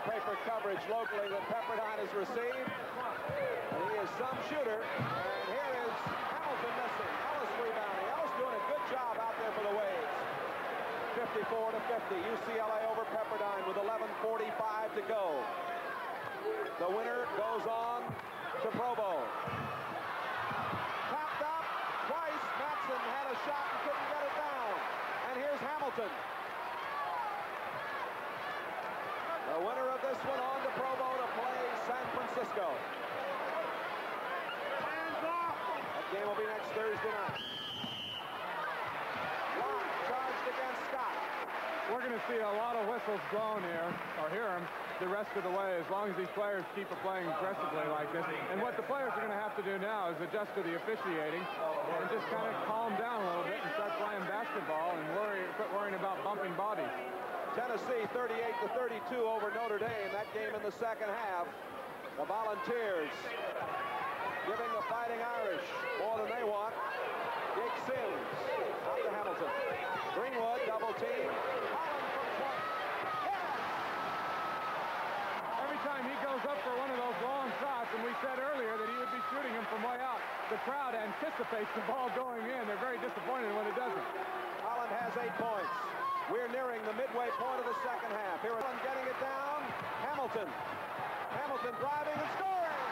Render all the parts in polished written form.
newspaper coverage locally that Pepperdine has received. And he is some shooter. And here is Hamilton missing. Ellis rebounding. Ellis doing a good job out there for the Waves. 54-50. UCLA over Pepperdine with 11:45 to go. The winner goes on to Pro Bowl. Tapped up twice. Matson had a shot and couldn't get it down. And here's Hamilton. The winner of this one on to Pro Bowl to play San Francisco. That game will be next Thursday night. Locke charged against Scott. We're going to see a lot of whistles blown here, or hear them, the rest of the way, as long as these players keep playing aggressively like this. And what the players are going to have to do now is adjust to the officiating and just kind of calm down a little bit and start playing basketball and quit worrying about bumping bodies. Tennessee 38-32 over Notre Dame. That game in the second half. The Volunteers giving the Fighting Irish more than they want. Dick Sims out to Hamilton. Greenwood double team. Holland from 20. Yes! Every time he goes up for one of those long shots, and we said earlier that he would be shooting him from way out, the crowd anticipates the ball going in. They're very disappointed when it doesn't. Holland has 8 points. We're nearing the midway point of the second half. Here Holland getting it down. Hamilton. Hamilton driving and scoring.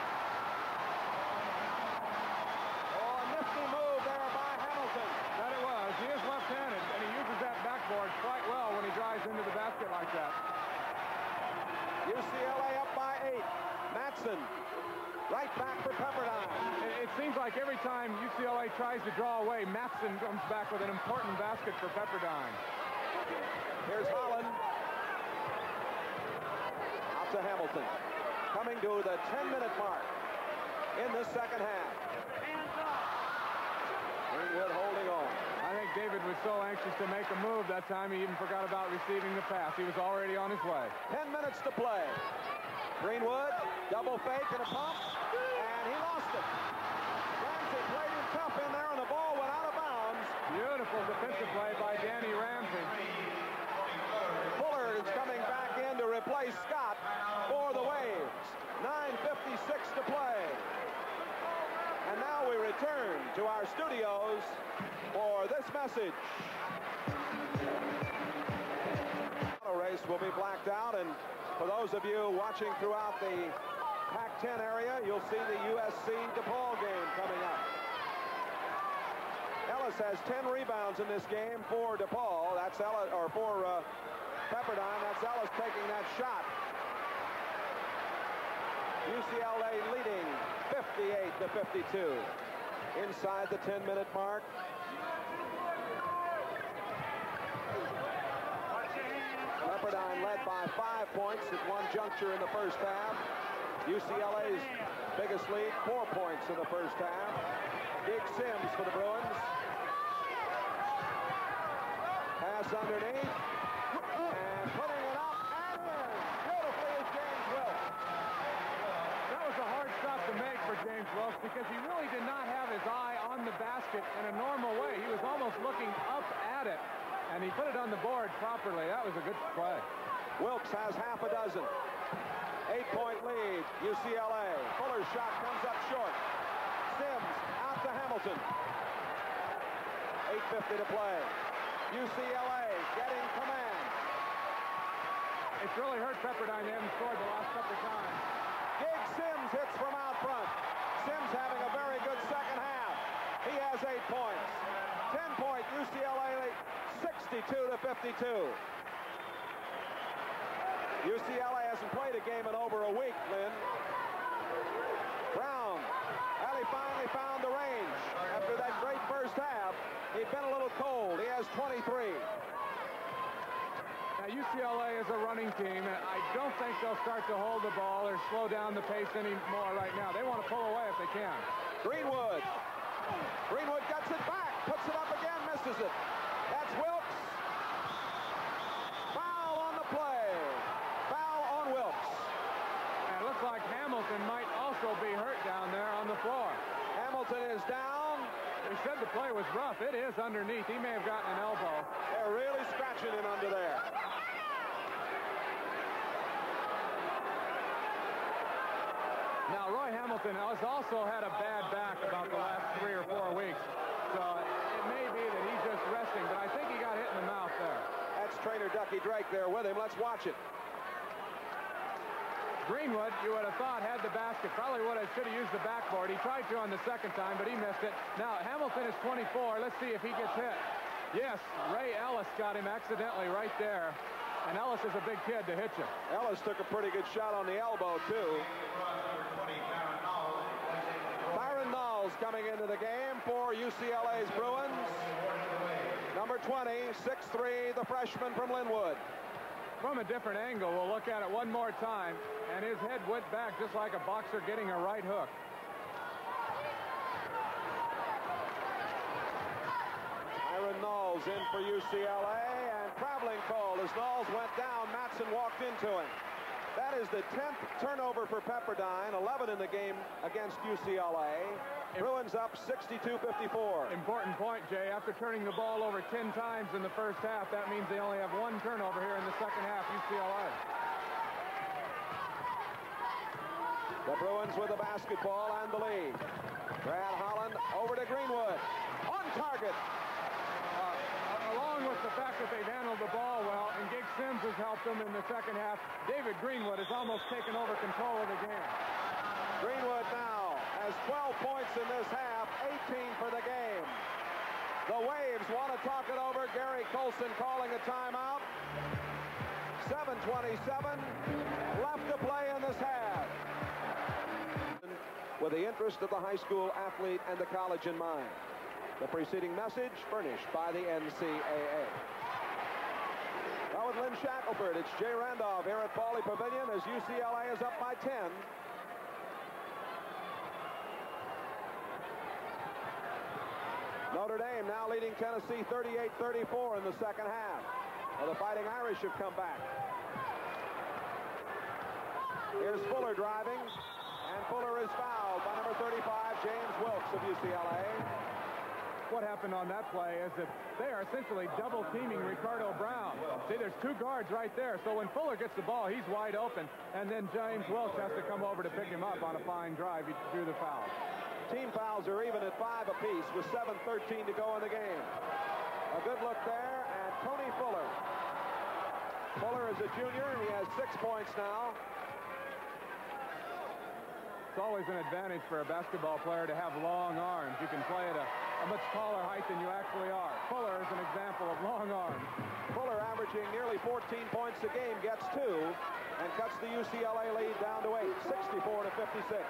Oh, a nifty move there by Hamilton. That it was. He is left-handed, and he uses that backboard quite well when he drives into the basket like that. UCLA up by 8. Matson right back for Pepperdine. It seems like every time UCLA tries to draw away, Matson comes back with an important basket for Pepperdine. Here's Holland. Out to Hamilton. Coming to the 10-minute mark in this second half. Greenwood holding on. I think David was so anxious to make a move that time he even forgot about receiving the pass. He was already on his way. 10 minutes to play. Greenwood, double fake and a pump, and he lost it. Ramsey played him tough in there, and the ball went out of bounds. Beautiful defensive play by Danny Ramsey. Fuller is coming back in to replace Scott for the Waves. 9:56 to play. And now we return to our studios for this message. The race will be blacked out, and for those of you watching throughout the Pac-10 area, you'll see the USC DePaul game coming up. Ellis has 10 rebounds in this game for DePaul. That's Ellis, or for Pepperdine. That's Ellis taking that shot. UCLA leading 58-52. Inside the 10-minute mark. Pepperdine led by 5 points at one juncture in the first half. UCLA's biggest lead, 4 points in the first half. Big Sims for the Bruins. Pass underneath. And putting it up and in. Beautifully is James Wilkes. That was a hard stop to make for James Wilkes because he really did not have his eye on the basket in a normal way. He was almost looking up at it, and he put it on the board properly. That was a good play. Wilkes has half a dozen. 8-point lead, UCLA. Fuller's shot comes up short. Sims out to Hamilton. 8:50 to play. UCLA getting command. It's really hurt Pepperdine. They haven't scored the last couple of times. Gig Sims hits from out front. Sims having a very good second half. He has 8 points. 10-point UCLA, 62-52. UCLA hasn't played a game in over a week, Lynn. Brown. Well, he finally found the range. After that great first half, he'd been a little cold. He has 23. Now, UCLA is a running team, and I don't think they'll start to hold the ball or slow down the pace anymore right now. They want to pull away if they can. Greenwood. Greenwood gets it back. Puts it up again. Misses it. That's Wilkes. Foul on the play. Foul on Wilkes. And it looks like Hamilton might also be hurt down there on the floor. Hamilton is down. They said the play was rough. It is underneath. He may have gotten an elbow. They're really scratching him under there. Hamilton has also had a bad back about the last 3 or 4 weeks. So it may be that he's just resting, but I think he got hit in the mouth there. That's trainer Ducky Drake there with him. Let's watch it. Greenwood, you would have thought, had the basket. Probably should have used the backboard. He tried to on the second time, but he missed it. Now, Hamilton is 24. Let's see if he gets hit. Yes, Ray Ellis got him accidentally right there. And Ellis is a big kid to hit you. Ellis took a pretty good shot on the elbow, too. Byron Knowles coming into the game for UCLA's Bruins. Number 20, 6'3", the freshman from Linwood. From a different angle, we'll look at it one more time, and his head went back just like a boxer getting a right hook. Byron Knowles in for UCLA, and traveling call as Knowles went down. Matson walked into him. That is the 10th turnover for Pepperdine, 11 in the game against UCLA. Bruins up 62-54. Important point, Jay. After turning the ball over 10 times in the first half, that means they only have 1 turnover here in the second half, UCLA. The Bruins with the basketball and the lead. Brad Holland over to Greenwood. On target. Along with the fact that they've handled the ball well, and Gig Sims has helped them in the second half, David Greenwood has almost taken over control of the game. Greenwood now has 12 points in this half, 18 for the game. The Waves want to talk it over. Gary Colson calling a timeout. 7:27 left to play in this half. With the interest of the high school athlete and the college in mind. The preceding message furnished by the NCAA. Now with Lynn Shackelford, it's Jay Randolph here at Pauley Pavilion as UCLA is up by 10. Notre Dame now leading Tennessee 38-34 in the second half. Well, the Fighting Irish have come back. Here's Fuller driving, and Fuller is fouled by number 35, James Wilkes of UCLA. What happened on that play is that they are essentially double teaming Ricardo Brown. See, there's 2 guards right there. So when Fuller gets the ball, he's wide open. And then James Wilkes has to come over to pick him up on a fine drive. He drew the foul. Team fouls are even at 5 apiece with 7:13 to go in the game. A good look there, and Tony Fuller. Fuller is a junior. He has 6 points now. It's always an advantage for a basketball player to have long arms. You can play at a much taller height than you actually are. Fuller is an example of long arms. Fuller averaging nearly 14 points a game, gets 2, and cuts the UCLA lead down to 8, 64-56.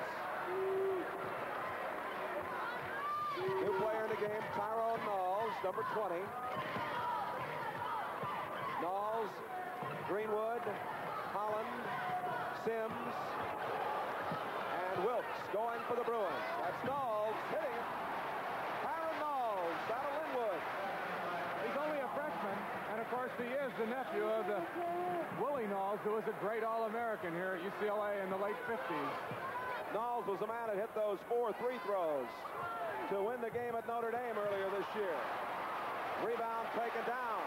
New player in the game, Tyrone Knowles, number 20. Knowles, Greenwood, Holland, Sims, and Wilkes going for the Bruins. That's Knowles hitting it. Byron Knowles out of Linwood. He's only a freshman, and of course he is the nephew of the Willie Knowles, who was a great All-American here at UCLA in the late 50s. Knowles was the man that hit those 4 free throws to win the game at Notre Dame earlier this year. Rebound taken down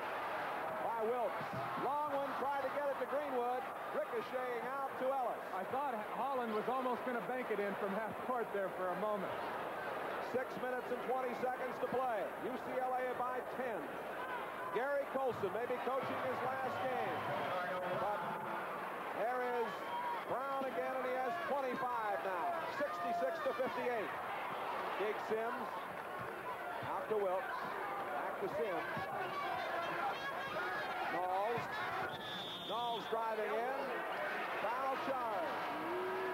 by Wilkes. Long one, tried to get it to Greenwood, ricocheting out to Ellis. I thought Holland was almost going to bank it in from half court there for a moment. 6 minutes and 20 seconds to play. UCLA by 10. Gary Colson may be coaching his last game. But there is Brown again, and he has 25 now. 66-58. Big Sims. Out to Wilkes. Back to Sims. Knowles. Knowles driving in. Foul charge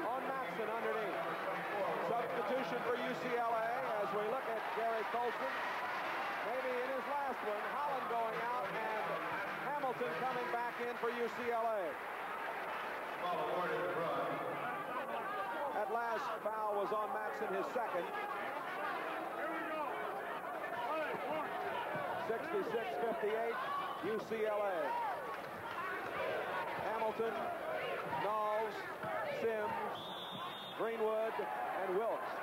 on Matson underneath. Substitution for UCLA as we look at Gary Colson. Maybe in his last one, Holland going out and Hamilton coming back in for UCLA. That last foul was on Matson, his second. 66-58, UCLA. Hamilton, Knowles, Sims, Greenwood, and Wilkes.